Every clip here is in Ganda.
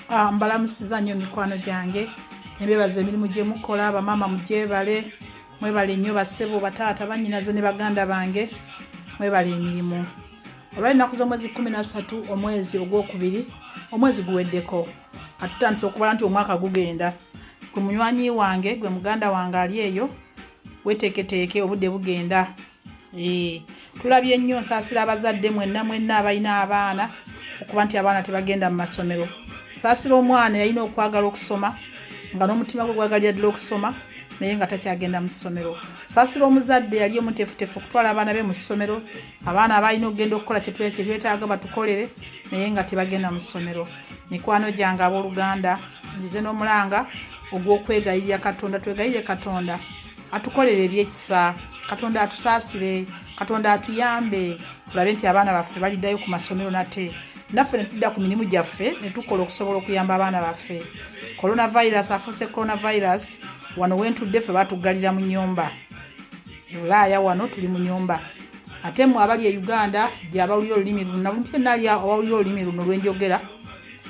Mbalamusiza nnyo mikwano gyange nembebaza emirimu gye mukola bamama mugyebale mwebale nnyo bassebo bataata bannyinaze ne baganda bange mwebale emirimu olw'ennaku z'omwezi 13 omwezi ogwokubiri omwezi guweddeko katutandise okubala nti omwaka gugenda gwe munywanyi wange gwe muganda wange ali eyo weteeketeeke obudde bugenda tulabye nnyo nsaasira abazadde mwenna abalina abaana okuba nti abaana tebagenda mu masomero saasira omwana yalina okwagala okusoma nga n'omutima gwe gwagalira ddala okusoma naye nga takyagenda mu ssomero saasira omuzadde yali omuteefuteefu okutwala abaana be mu ssomero abaana abalina okugenda okukola kyetwetaaga batukolere naye nga tebagenda mu ssomero mikwano gyange abooluganda nzize n'omulanga ogw'okwegayirira katonda twegayire katonda atukolere ebyekisa katonda atusaasire katonda atuyambe tulabe nti abaana baffe baliddayo ku masomero nate naffe netudda ku mirimu gyaffe netukola okusobola okuyamba abaana baffe coronavirus afuuse coronavirus wano wentudde ffe batugalira mu nnyumba Bulaaya wano tuli mu nnyumba ate mmwe abali e Uganda gy'abawulira olulimi luno nabuntu yenna ali awawulira olulimi luno lwenjogera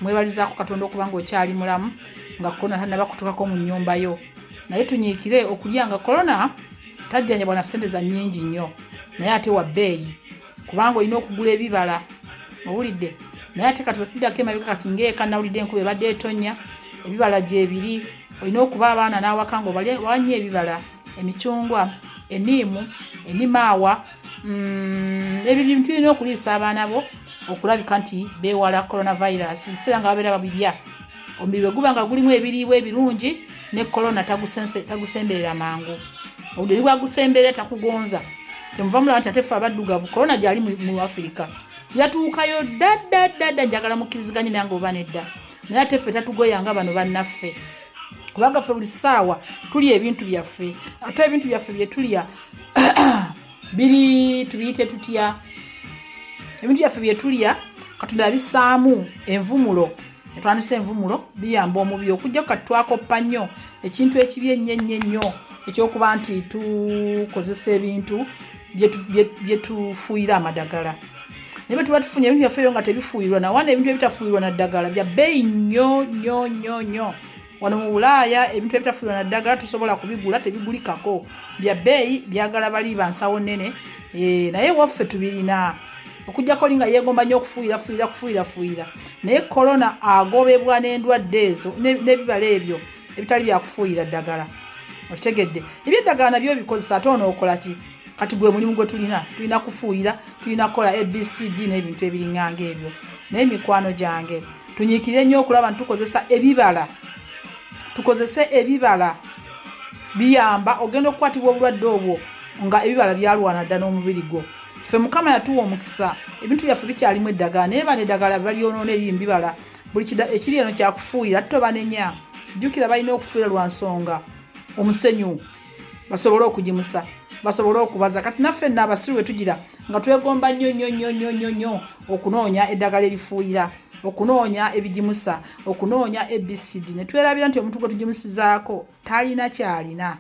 mwebalizaako katonda okuba ng'okyali mulamu nga korona tannaba kutukako mu nnyumba yo naye tunyiikire okulya nga korona tajjanjabwa na ssente za nnyingi nnyo naye ate wa bbeeyi kubanga olina okugula ebibala owulidde naye ate kati wetuddako emabega kati ng'eka nawulidde enkuba ebadde etonnya ebibala gyebiri olina okuba abaana n'awaka ng'owanye ebibala emicungwa enniimu ennimaawa ebyo bintu birina okuliisa abaana bo okulabika nti beewala coronavirus ebiseera nga babeera babirya omubiri bwe guba nga gulimu ebiriibwa ebirungi ne korona tagusemberera mangu obudde bwagusemberera takugonza kyemuva mulaba nti ate ffe abaddugavu korona gyali mu Afirika yatuukayo ddadda njagala mukkiriziganye naye nga oba nedda naye ate ffe tatugoyanga bano bannaffe kubanga ffe buli ssaawa tulya ebintu byaffe ate ebintu byaffe bye tulya biri tubiyite tutya ebintu byaffe bye tulya katonda yabissaamu envumulo etwanise envumulo biyamba omubiri okujja kati twakoppa nnyo ekintu ekibi ennyo ekyokuba nti tukozesa ebintu bye tufuuyira amadagala naye bwe tuba tufunye ebintu byaffe nga tebifuuyirwa nawana ebintu ebitafuuyirwa na ddagala bya bbeeyi nnyo wano mu Bulaaya ebintu ebitafuuyirwa na ddagala tusobola kubigula tebigulikako bya bbeeyi byagala bali bansawo nnene naye waffe tubirina okujjako linga yeegomba nnyo okufuuyira naye korona agobebwa n'endwadde ezo n'ebibala ebyo ebitali byakufuuyira ddagala okitegedde ebyeddagala nabyo bikozesa ate onookola ki kati gwe mulimu gwe tulina kufuuyira tulina kukola ABCD n'ebintu ebiringanga ebyo naye mikwano gyange tunyiikire nnyo okulaba nti tukozese ebibala biyamba ogenda okukwatibwa obulwadde obwo nga ebibala byalwana dda n'omubiri gwo ffe mukama yatuwa omukisa ebintu byaffe bikyalimu eddagala naye bano eddagala balyonoona eriri mu bibala buli ekiri eno kyakufuuyira tobanenya jjukira balina okufuuyira lwa nsonga omusenyu basobole okugimusa basobole okubaza kati naffe n'abasiru bwe tugira nga twegomba nnyo okunoonya eddagala erifuuyira okunoonya ebigimusa okunoonya ABCD ne twerabira nti omuntu gwe tugimusizaako talina kyalina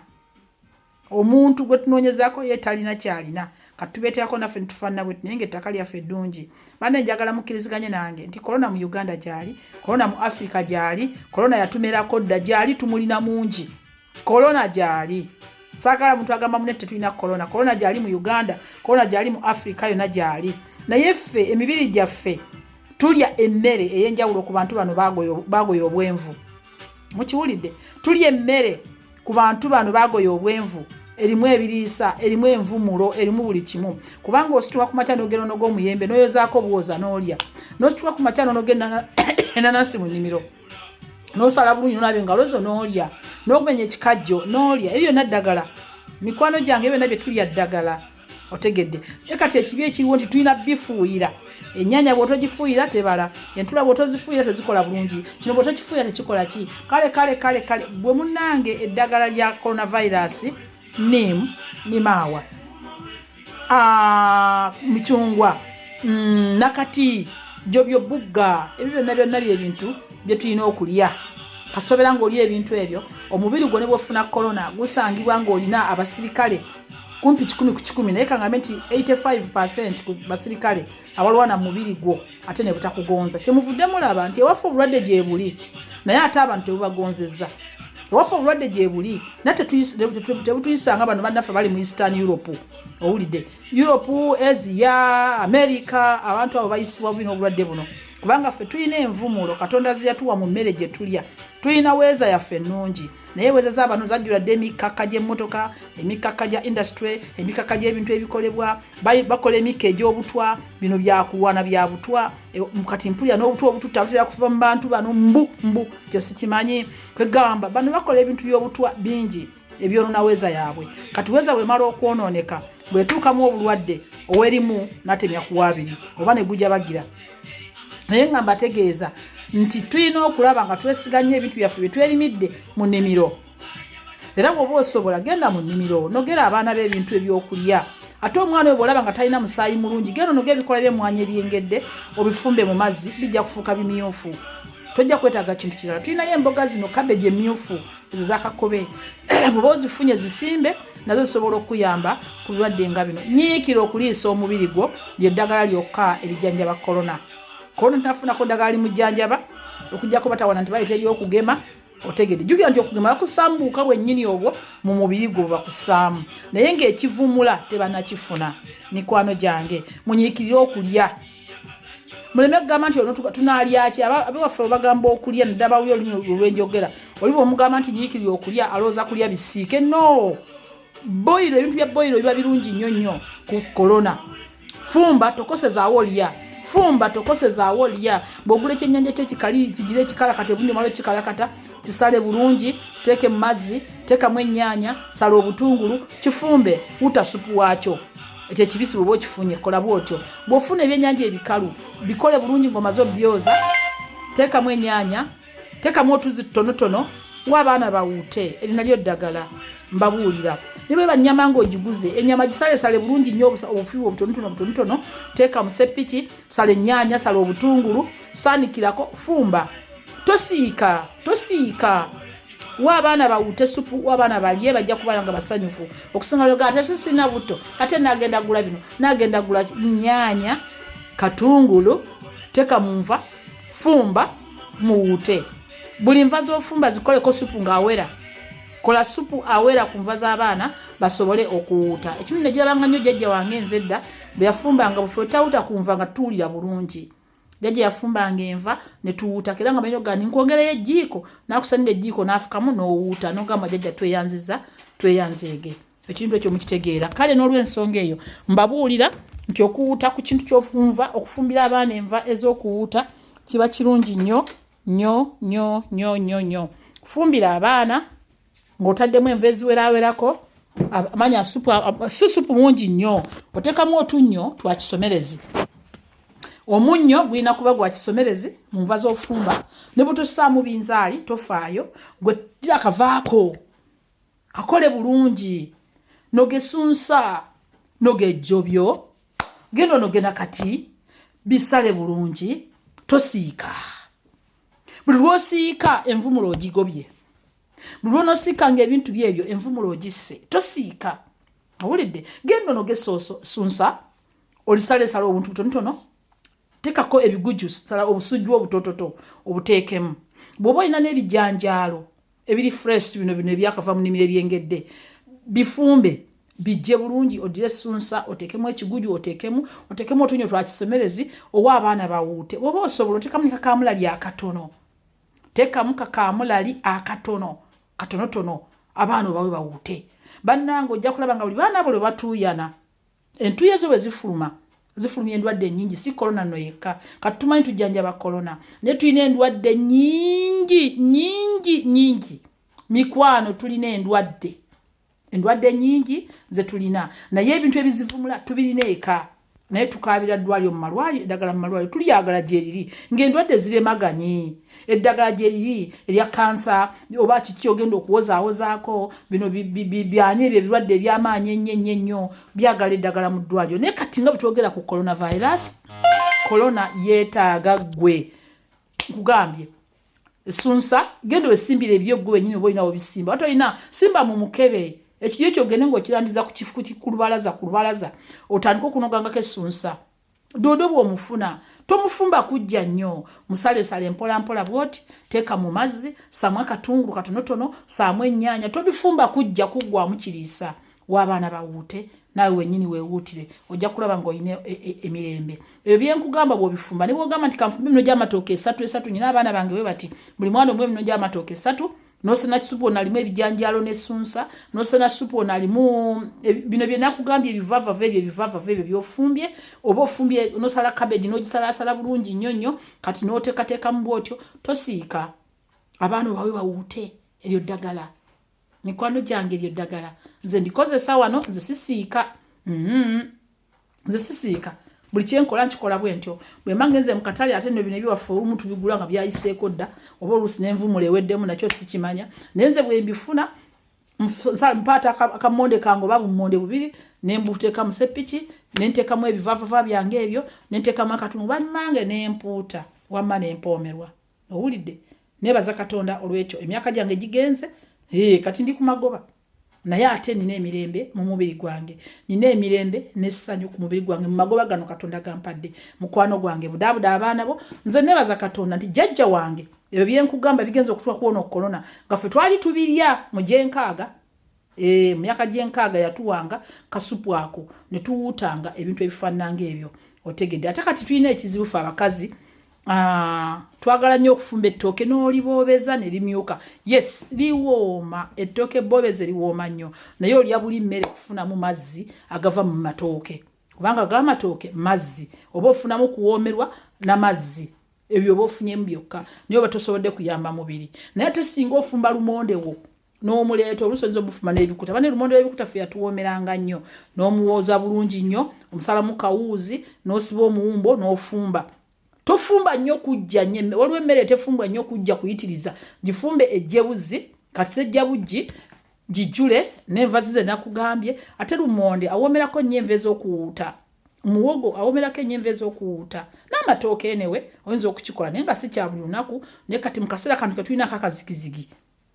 omuntu gwe tunoonyezaako ye talina kyalina kati tubeeteeko naffe netufaanana bwe naye ng'ettaka lyaffe eddungi banne njagala mukkiriziganye nange nti korona mu Uganda gyali korona mu Africa gyali korona yatumerako dda gyali tumulina mungi korona gyali saagala muntu agamba munne tetulina korona gyali mu Uganda korona gyali mu Africa yonna gyali naye ffe emibiri gyaffe tulya emmere ey'enjawulo ku bantu bano bagoya obwenvu mukiwulidde tulya emmere ku bantu bano bagoya obwenvu erimu ebiriisa erimu envumulo erimu buli kimu kubanga osituka ku makya n'ogenda onoga omuyembe n'oyozaako buwoza n'olya n'osituka ku makya n'ogenda enanasi mu nnimiro n'osala bulungi n'olaba engalo zo n'olya n'okumenya ekikajjo n'olya ebyo byonna ddagala mikwano gyange byonna bye tulya ddagala otegedde naye kati ekibi ekiriwo nti tulina bifuuyira ennyaanya bw'otogifuuyira tebala entula bw'otozifuuyira tezikola bulungi kino bw'otokifuuyira tekikola ki kale gwe munnange eddagala lya coronavirus nimu nimaawa micungwa nakati jobyo bugga ebyo byonna byebintu bye tulina okulya kasitobera ng'olya ebintu ebyo omubiri gwo ne bwofuna korona gusangibwa ng'olina abasirikale kumpi 10 naye kangambe nti 85% ku basirikale abalwana mubiri gwo ate ne butakugonza kemuvudde mulaba nti ewafu obulwadde gye buli naye ate abantu tebubagonzezza ewafu obulwadde gye buli nate tebutuyisanga bano bannaffe bali mu Eastern Europe owulidde Europe Asia America abantu abo bayisibwa bubi n'obulwadde buno kubanga ffe tulina envumulo Katonda ziyatuwa mu mmere gye tulya tulina weeza yaffe ennungi naye weeza z'abantu zajjuladde emikaka gy'emmotoka emikaka gya industry emikaka gy'ebintu ebikolebwa bakola emika egy'obutwa bino byakulwana bya butwa kati mpulya n'obutwa obututta butera kuva mu bantu bano mbu kyo sikimanyi kwegamba bano bakola ebintu by'obutwa bingi ebyonona weeza yaabwe kati weeza bwemala okwonooneka bwetuukamu obulwadde owerimu natemya kuwaabiri oba ne gujja bagira naye nga mbategeeza nti tulina okulaba nga twesiganye ebintu byaffe bye twerimidde mu nnimiro era bw'oba osobola genda mu nnimiro nogera abaana b'ebintu ebyokulya ate omwana we bw'olaba nga talina musaayi mulungi genda noga ebikola by'emmwanyi ebyengedde obifumbe mu mazzi bijja kufuuka bimyufu tojja kwetaaga kintu kirala tulinayo emboga zino kabeji emyufu ezo zakakobe bw'oba ozifunye zisimbe nazo zisobola okuyamba ku birwadde nga bino nyiikira okuliisa omubiri gwo lyeddagala lyokka erijjanjaba korona tunafunako ddagala limujjanjaba okujjako batawana nti baleeta eryokugema otegedde jjukira nti okugema bakusambuuka bwennyini obwo mu mubiri gwo bakusaamu naye ng'ekivumula tebanakifuna mikwano gyange munyiikirire okulya muleme kugamba nti ono tunaalya ki abewaffe bagamba okulya naddaba uli olunyi olwenjogera oliba omugamba nti nyiikirire okulya alowooza kulya bisiike no boyiro ebintu bya boyiro biba birungi nnyo ku korona fumba tokosezaawo olya fumba tokosezaawo olya bw'ogula ekyennyanja kyo kigira ekikalakata obundi malo kikalakata kisale bulungi kiteeke mu mazzi teekamu ennyaanya sala obutungulu kifumbe wuta supu waakyo ekyo ekibisi bw'oba okifunye kola bw'otyo bw'ofuna ebyennyanja ebikalu bikole bulungi ng'omaze obyoza teekamu ennyaanya teekamu otuzi tonotono w'abaana bawuute erinalyo ddagala mbabuulira ne bwe bannyama ng'ogiguze ennyama gisalesale bulungi nnyo obufiibu obutonotono teeka mu seppiki sala ennyaanya sala obutungulu saanikirako fumba tosiika w'abaana bawuute supu w'abaana balye bajja kuba nga basanyufu okusinga lyoga ate sisina buto ate nagenda gula bino nagenda gula nnyaanya katungulu teeka mu nva fumba muwuute buli nva z'ofumba zikoleko supu ng'awera kola supu awera ku nva z'abaana basobole okuwuuta ekimu ne girabanga nnyo jjajja wange nze dda bwe yafumbanga bufe tawuta ku nva nga tuwulira bulungi jjajja yafumbanga enva ne tuwuuta era nga manyo gani nkwongerayo ejjiiko n'akusanira ejjiiko n'afukamu n'owuuta n'ogamba jjajja tweyanzeege ekintu ekyo mukitegeera kale n'olw'ensonga eyo mbabuulira nti okuwuuta ku kintu ky'ofunva okufumbira abaana enva ez'okuwuuta kiba kirungi nnyo kufumbira abaana ng'otaddemu enva eziwerawerako amanya supu mungi nnyo oteekamu otunnyo twa kisomerezi omunnyo gulina kuba gwa kisomerezi mu nva z'ofumba ne butussaamu binzaali tofaayo gwe tira kavaako kakole bulungi nogesunsa nogejjobyo genda onogena kati bisale bulungi tosiika buli lw'osiika envumulo ogigobye buli lw'onosiikanga ebintu byebyo envumulo ogisse tosiika owulidde genda onogesunsa olisalesala obuntu butonotono teekako ebiguju sala obusujju obutototo obuteekemu bw'oba olina n'ebijjanjaalo ebiri fresh bino ebyakava mu nnimiro ebyengedde bifumbe bijje bulungi odire sunsa oteekemu ekiguju oteekemu otunnyo twa kisomerezi owa abaana bawuute bw'oba osobola oteekamu kakaamulali akatono teekamu kakaamulali akatono katonotono abaana bawe bawuute bannange ojja kulaba nga buli baana abo lwe batuuyana entuuyo zo bwe zifulumya endwadde nnyingi si korona no yekka kati tumanyi tujjanjaba korona naye tulina endwadde nnyingi mikwano tulina endwadde nnyingi ze tulina naye ebintu ebizivumula tubirina eka naye tukaabira ddwaliro mu malwaliro eddagala mu malwaliro tulyagala gye liri ng'endwadde ziremaganye eddagala gye liri erya kansa oba kiki ogenda okuwozaawozaako bino byani ebyo ebirwadde eby'amaanyi ennyo byagala eddagala mu ddwaliro naye kati nga bwe twogera ku coronavirus korona yeetaaga ggwe nkugambye essunsa genda wesimbira ebyo ggwe wennyini oba olina webisimba wate olina simba mu mukebe ekiryo kyogende ng'okirandiza ku lubalaza otandika okunogangako essunsa dodo bw'omufuna tomufumba kujja nnyo musalesale mpolampola bwoti teeka mu mazzi saamu akatungulu katonotono saamu ennyaanya tobifumba kujja kuggwamu kiriisa w'abaana bawuute naawe wennyini weewuutire ojja kulaba ng'olina emirembe ebyo byenkugamba bw'obifumba ne bw'ogamba nti kanfumbe emino gy'amatooke esatu nyina abaana bange bwe bati buli mwana omu emino gy'amatooke esatu nosena supu onalimu ebijanjalo n'essunsa nosena supu onalimu bino bye nakugambye ebivava ebyo byofumbye oba ofumbye nosala cabbage n'ogisalasala bulungi nnyo kati n'oteekateeka mu bwotyo tosiika abaana bawe bawuute eryo ddagala mikwano gyange eryo ddagala nze ndikozesa wano nze sisiika nze sisiika buli kyenkola nkikola bwentyo bwe mba ngenze mu katale ate nno bino ebiwaffe olumu tubigula nga byayiseeko dda oba oluusi n'envumula eweddemu nakyo sikimanya naye nze bwe mbifuna mpaata akamonde kange oba bumonde bubiri ne mbuteeka mu seppiki ne nteekamu ebivavava byange ebyo ne nteekamu akatundu bannange ne mpuuta wamma ne mpoomerwa owulidde neebaza Katonda olw'ekyo emyaka gyange gigenze kati ndi ku magoba naye ate nina emirembe mu mubiri gwange nina emirembe n'essanyu ku mubiri gwange mu magoba gano Katonda gampadde mukwano gwange budaabuda abaana bo nze neebaza Katonda nti jjajja wange ebyo byenkugamba bigenza okutuuka kuwona okolona nga ffe twali tubirya mu gyenkaaga mu myaka gyenkaaga yatuwanga kasupu ako ne tuwuutanga ebintu ebifaananga ebyo otegedde ate kati tulina ekizibu ffe abakazi twagala nnyo okufumba ettooke n'oliboobeza ne limyuka yes liwooma ettooke boobeze liwooma nnyo naye olya buli mmere kufunamu mazzi agava mu matooke kubanga ag'amatooke mazzi oba ofunamu kuwoomerwa n'amazzi ebyo oba ofunyemu byokka naye oba tosobodde kuyamba mubiri naye ate singa ofumba lumonde wo n'omuleeta olusozi obufuma n'ebikuta bane lumonde w'ebikuta ffe yatuwoomeranga nnyo n'omuwooza bulungi nnyo omusalamu kawuuzi n'osiba omuwumbo n'ofumba tofumba nnyo kujja nnyo waliwo emmere tefumbwa nnyo kujja kuyitiriza gifumbe ejjebuzi kati sejjabujji gijjule n'enva zize nakugambye ate lumonde awoomerako nnyo enva ez'okuwuuta muwogo awoomerako ennyo enva ez'okuwuuta n'amatooke enewe oyinza okukikola naye nga si kya buli lunaku naye kati mu kaseera kano ketulinako akazigizigi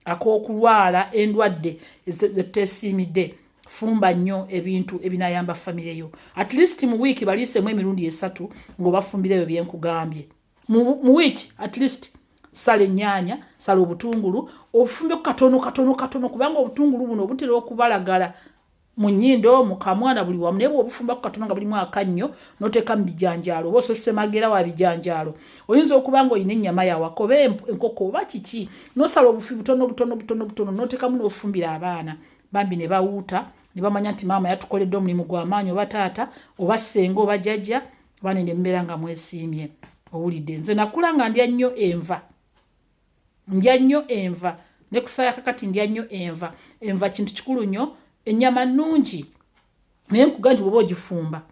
ak'okulwala endwadde ezeteesiimidde fumba nnyo ebintu ebinayamba famire yo at least mu week baliisemu emirundi 3 ng'obafumbira ebyo byenkugambye mu week at least sala ennyaanya sala obutungulu ofumbe katono kubanga obutungulu buno obutera okubalagala mu nnyindo mu kamwana buli wamu naye bw'obufumba katono nga bulimu akannyo n'oteeka mu bijanjaalo oba osose magera wa bijanjaalo oyinza okuba nga olina ennyama yawaka oba enkoko oba kiki n'osala obufi butono n'oteekamu n'ofumbira abaana bambi ne bawuuta ne bamanya nti maama yatukoledde omulimu gw'amaanyi oba taata oba ssenga oba jjajja banene mbeera nga mwesiimye owulidde nze nakula nga ndya nnyo enva ne kusaya kakati ndya nnyo enva kintu kikulu nnyo ennyama nnungi naye nkuga nti bw'oba ogifumba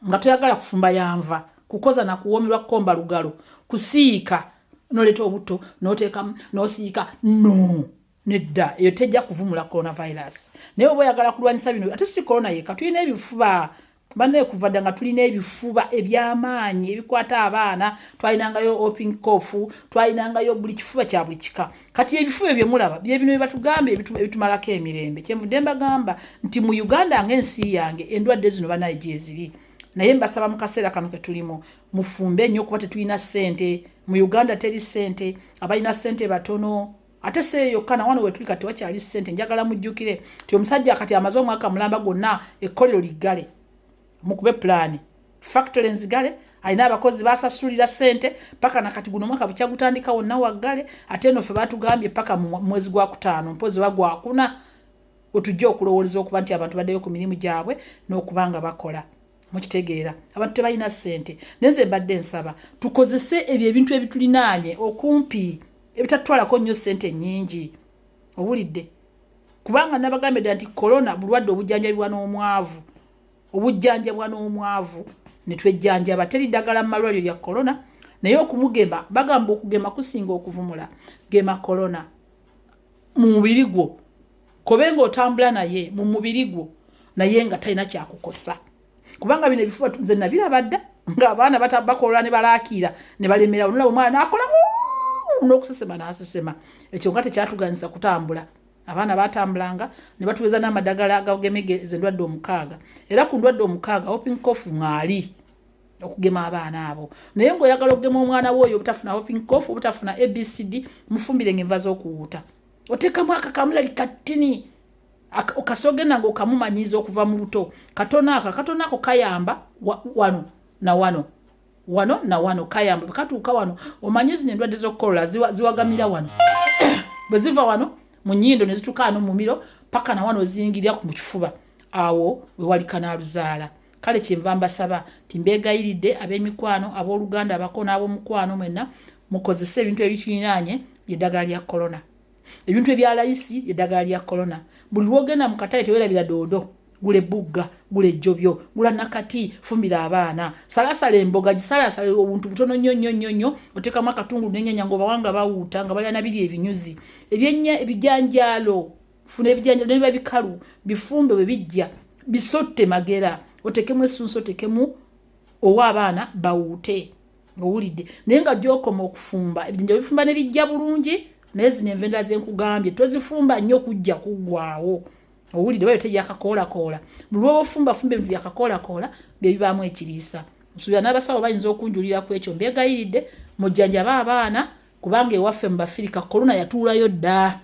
nga toyagala kufumba yanva kukoza na kuwoomerwa kukomba lugalo kusiika noleeta obutto n'oteekamu n'osiika no nedda eyo tejja kuvumula coronavirus naye oba oyagala kulwanyisa bino ate si corona yeka tulina ebifuba banne kuva dda nga tulina ebifuba eby'amaanyi ebikwata abaana twalinangayo open cough twalinangayo buli kifuba kya buli kika kati ebifuba ebyo mulaba bye bino batugambe ebitumalako emirembe kyenvudde mbagamba nti mu Uganda ng'ensi yange endwadde zino banaye gye ziri naye mbasaba mu kaseera kano ke tulimo mufumbe nnyo kuba tetulina ssente mu Uganda teri ssente abalina ssente batono ate seeyo kana wano wetuli kati wakyali ssente njagala mujjukire ti omusajja kati amaze omwaka mulamba gonna ekkolero liggale mukube plani factory nzigale alina abakozi basasulira ssente paka nakati guno mwaka bukyagutandika wonna waggale ate no ffe batugambye paka mu mwezi gwa 5 mpozi bagwa akuna otujja okulowooleza okuba nti abantu baddeyo ku mirimu gyabwe n'okubanga bakola mukitegeera abantu tebalina ssente neze mbadde nsaba tukozese ebyo ebintu ebitulinaanye okumpi ebitatwalako nnyo ssente nnyingi owulidde kubanga nabagambye nti corona bulwadde obujjanjabwa n'omwavu ne twejjanjaba teri ddagala mu malwaliro lya corona naye okumugema bagamba okugema kusinga okuvumula gema corona mu mubiri gwo kobenga otambula naye mu mubiri gwo naye nga talina kyakukosa kubanga bino ebifuba nze nabiraba dda ng'abaana bakola ne balaakira ne balemera onolaba omwana n'akola n'okusesema n'asesema ekyo nga tekyatuganyisa kutambula abaana batambulanga ne batuweza n'amadagala agagemegeza endwadde 6 era ku ndwadde 6 whooping cough ngaali okugema abaana abo naye ng'oyagala okugema omwana wo oyo obutafuna whooping cough obutafuna ABCD mufumbire ng'enva z'okuwuuta oteekamu akakamulali katini okasogenda ng'okamumanyiza okuva mu luto katono ako kayamba wano na wano kayamba katuuka wano omanyi zino endwadde z'okukolola ziwagamira wano bwe ziva wano mu nnyindo ne zituuka wano mu miro paka na wano ziyingirira mu kifuba awo we wali kanaaluzaala kale kyenva mbasaba timbeegayiridde ab'emikwano abooluganda abako n'ab'omukwano mwenna mukozese ebintu ebikirinaanye eddagala lya korona ebintu ebya layisi eddagala lya korona buli lwogenda mu katale teweerabira doodo gula ebbugga gula ejjobyo gula nakati fumbira abaana salasala emboga gisalasala obuntu butono nnyo oteekamu akatungulu n'ennyanya ng'obawanga bawuuta nga balya nabiri ebinyuzi ebijanjaalo funa ebijanjaalo ne biba bikalu bifumbe bwe bijja bisotte magera otekemu essunsu otekemu owa abaana bawuute owulidde naye nga gy'okoma okufumba ebijjanjaalo bifumba ne bijja bulungi naye zino envenda zenkugambye tozifumba nnyo kujja kuggwaawo owulidde bayo tegyakakoolakoola buli lwoba ofumba ebintu byakakoolakoola bye bibaamu ekiriisa nsuubira n'abasawo bayinza okunjulira ku ekyo mbegayiridde mujjanjaba abaana kubanga ewaffe mu Bafirika korona yatuulayo dda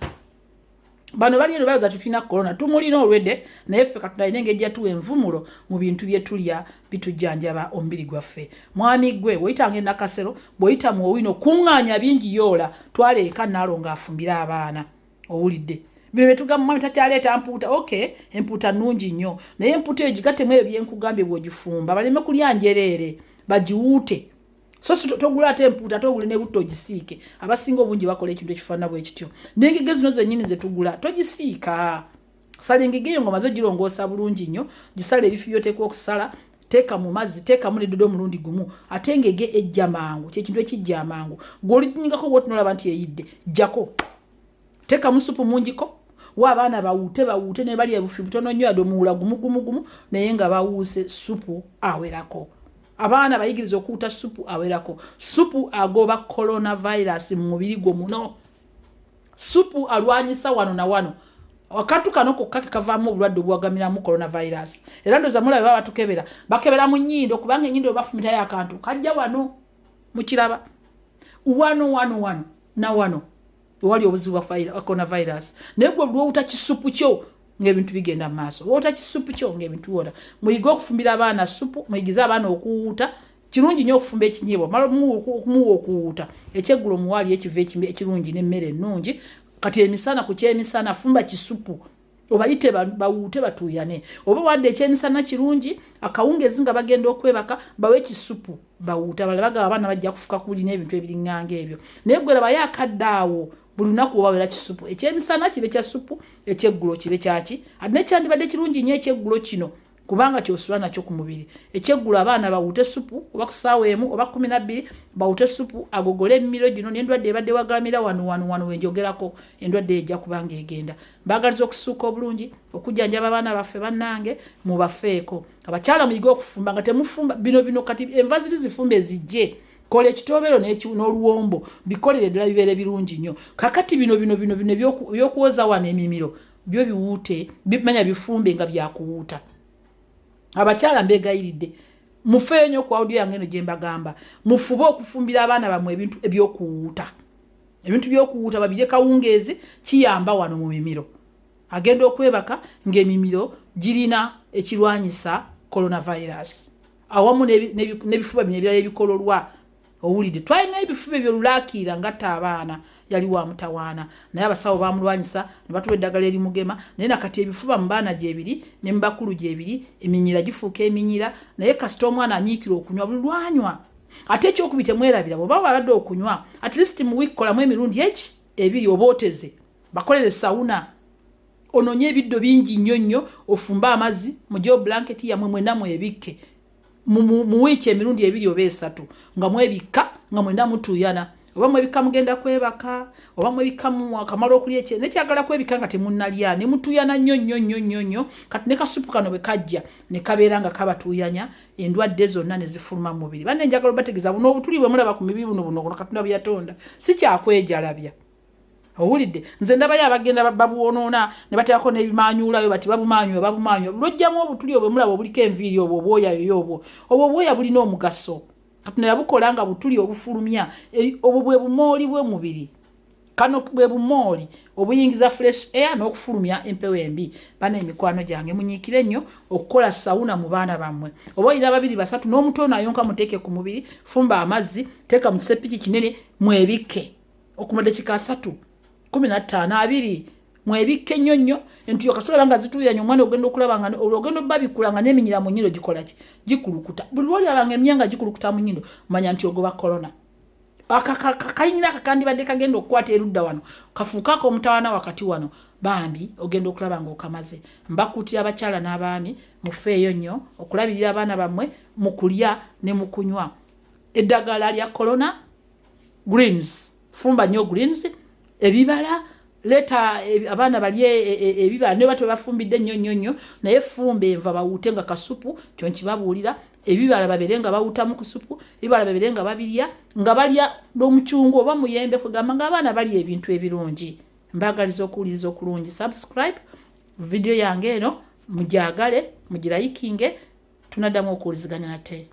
bano bali eno bayoza tutulina korona tumulina olwedde naye ffe katunalina engeri tuwa envumulo mu bintu bye tulya bitujjanjaba omubiri gwaffe mwami gwe bw'oyitanga enakasero bw'oyita mu owino kuŋŋaanya bingi yoola twala eka naalo ng'afumbira abaana owulidde bino betugamba mwami takyaleeta mpuuta empuuta nnungi nnyo naye empuuta eyo gigattemu ebyo byenkugambye bw'ogifumba baleme kulya njereere bagiwuute so togula ate empuuta togule ne butto ogisiike abasinga obungi bakola ekintu ekifaanana bwe kityo n'engege zino zennyini ze tugula togisiika sala engege eyo ng'omaze girongoosa bulungi nnyo gisala ebifi by'oteekwa okusala teeka mu mazzi teekamu n'eddodo omulundi gumu ate engege ejja mangu kyekintu ekijja amangu gw'olinyingako bw'otunolaba nti eyidde jjako teekamu supu mungiko wa abaana bawuute ne bali ebufi butono nnyo yadde omuwula gumu naye nga bawuuse supu awerako abaana bayigiriza okuwuuta supu awerako supu agoba coronavirus mu mubiri gwo muno supu alwanyisa wano na wano wakatu kano kokka kavaamu obulwadde obwagamiramu coronavirus era ndoza mulabe baba batukebera bakebera mu nnyindo kubanga ennyindo bafumitayo akantu kajja wano mukiraba wano na wano wali obuzibu bwa coronavirus naye gwe bw'owuuta kisupu kyo ng'ebintu bigenda mu maaso wota kisupu kyo ng'ebintu wona muyiga okufumbira abaana supu muyigiza abaana okuwuuta kirungi nnyo okufumba ekinyeebwa mala okumuwa okuwuuta ekyeggulo muwaali ekiva ekirungi n'emmere ennungi kati emisana ku kyemisana fumba kisupu obayite bawuute batuuyane oba wadde ekyemisana kirungi akawungezi nga bagenda okwebaka bawe kisupu bawuuta balaba bagaba abaana bajja kufuka kuli n'ebintu ebiriŋŋanga ebyo naye gwe labayo akaddaawo buli lunaku obawera kisupu ekyemisana kibe kya supu ekyeggulo kibe kyaki ate nekyandibadde kirungi nnyo ekyeggulo kino kubanga kyosula nakyo ku mubiri ekyeggulo abaana bawuute supu oba ku ssaawa emu oba 12 bawuute supu agogole emimiro gino n'endwadde ebadde wagalamira wano wenjogerako endwadde ejja kubanga egenda mbaagaliza okusuuka obulungi okujjanjaba abaana baffe bannange mubafeeko abakyala muyiga okufumba nga temufumba bino kati enva ziri zifumba ezijje kola ekitobero n'oluwombo bikolere ddala bibeere birungi nnyo kakati bino ebyokuwoza wano emimiro byo biwuute bimanya bifumbe nga byakuwuuta abakyala mbeegayiridde mufeeyo nnyo ku audio yange eno gye mbagamba mufube okufumbira abaana bammwe ebintu by'okuwuuta babirye kawungeezi kiyamba wano mu mimiro agenda okwebaka ng'emimiro girina ekirwanyisa coronavirus awamu n'ebifuba bino ebirala ebikololwa owulidde twalina ebifuba ebyo lulakiira ngatta abaana yali wa mutawaana naye abasawo bamulwanyisa ne batuwa eddagala erimugema naye nakati ebifuba mu baana gyebiri ne mu bakulu gyebiri eminyira gifuuka eminyira naye kasita omwana anyiikira okunywa buli lwanywa ate ekyokubiri temwerabira bw'oba baladde okunywa at least mu wiiki kolamu emirundi ebiri oba oteze bakolere sawuna ononye ebiddo bingi nnyo ofumbe amazzi mugye blanketi yamwe mwenna mwebikke mu wiiki emirundi ebiri oba esatu nga mwebikka nga mwenna mutuuyana oba mwebikka mugenda kwebaka oba mwebikka akamala okulya ekye nekyagala kwebika nga temunnalya ne mutuuyana nnyo kati ne kasupu kano bwe kajja ne kabeera nga kabatuuyanya endwadde zonna ne zifuluma mu mubiri banne njagala obategeeza buno obutuli bwe mulaba ku mibiri buno katonda bwe yatonda si kyakwejalabya owulidde nze ndabayo abagenda babuwonoona ne bateekako n'ebimanyuulayo bati babumanyuwa lwojjamu obutuli obwo mulaba obuliko enviiri obwo obwoyayo obwo obwoya bulina omugaso katonda yabukola nga butuli obufulumya obwo bwe bumooli bw'omubiri kano bwe bumooli obuyingiza fresh air n'okufulumya empewo embi bana emikwano gyange munyiikire nnyo okukola sawuna mu baana bammwe oba olina 2 3 n'omutono ayonka muteeke ku mubiri fumba amazzi teeka mu kisepiki kinene mwebikke okumala dakika 3 15 2 mwebikke nnyo entiyo kasola banga zituyanya omwana ogenda okulaba nga ogenda babikula nga n'eminyira mu nnyindo gikola ki gikulukuta buli lwali abanga emyanga gikulukuta mu nnyindo manya nti ogoba corona kayinira kakandibadde kagenda okukwata erudda wano kafuukako omutawana wakati wano bambi ogenda okulaba nga okamaze mbakuutira abakyala n'abaami mufeeyo nnyo okulabirira abaana bammwe mu kulya ne mu kunywa eddagala lya corona greens fumba nnyo greens ebibala leta abaana balye ebibala ne bato bafumbidde nnyo naye fumba enva bawuute nga kasupu kyo nkibabuulira ebibala babere nga bawutamu ku supu ebibala babere nga babirya nga balya n'omucungu oba muyembe kugamba nga abaana balya ebintu ebirungi mbagaliza okuwuliriza okulungi subscribe video yange eno mujagale mugirayikinge tunaddamu okuwuliziganya nate